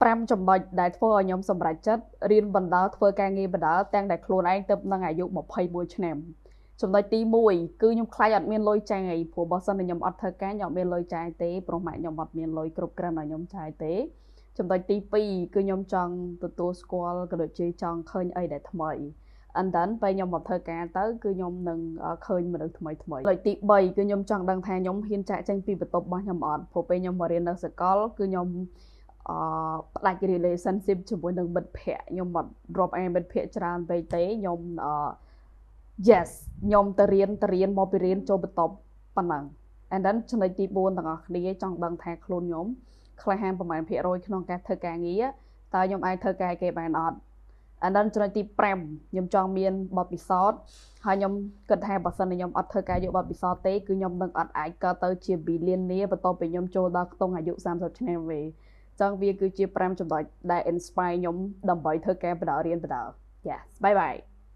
5ចំណុចដែលធ្វើឲ្យខ្ញុំសម្រេចចិត្តរៀនបណ្ដាធ្វើការងារបណ្ដាទាំងដែលខ្លួនឯងទៅនឹងអាយុ21ឆ្នាំចំណុចទី1គឺខ្ញុំខ្លាចអត់មានលុយចាយព្រោះបើសិនតែខ្ញុំអត់ធ្វើការខ្ញុំអត់មានលុយចាយទេព្រោះម៉ាក់ខ្ញុំអត់មានលុយគ្រប់គ្រាន់ឲ្យខ្ញុំចាយទេចំណុចទី2គឺខ្ញុំចង់ទទួលស្គាល់ក៏ដូចជាចង់ឃើញអីដែលថ្មី and then ពេលខ្ញុំមកធ្វើការទៅគឺខ្ញុំនឹងឃើញមនុស្សថ្មីចំណុចទី3គឺខ្ញុំចង់ដឹងថាខ្ញុំហ៊ានចាក់ចេញពីបន្ទប់របស់ខ្ញុំអត់ព្រោះពេលខ្ញុំមករៀននៅសាកលគឺខ្ញុំផ្ដាច់ relationship ជាមួយនឹងមិត្តភ័ក្តិខ្ញុំអត់រាប់អានមិត្តភ័ក្តិច្រើនពេកទេខ្ញុំ yes ខ្ញុំទៅរៀនមកពីរៀនចូលបន្ទប់ប៉ុណ្ណឹង and then ចំណុចទី4ទាំងអស់គ្នាចង់ដឹងថាខ្លួនខ្ញុំក្លាហានប្រមាណភាគរយក្នុងការធ្វើការងារតើខ្ញុំអាចធ្វើការគេបានអត់ and then ចំណុចទី5ខ្ញុំចង់មានបទពិសោធន៍ហើយខ្ញុំគិតថាបើសិនខ្ញុំអត់ធ្វើការយកបទពិសោធន៍ទេគឺខ្ញុំនឹងអត់អាចកើតទៅជា billionaire បន្ទាប់ពីខ្ញុំចូលដល់ខ្ទង់អាយុ30ឆ្នាំវិញចឹងវាគឺជា5ចំណុចដែល inspire ខ្ញុំដើម្បីធ្វើការបដិរៀនបដិ yes bye bye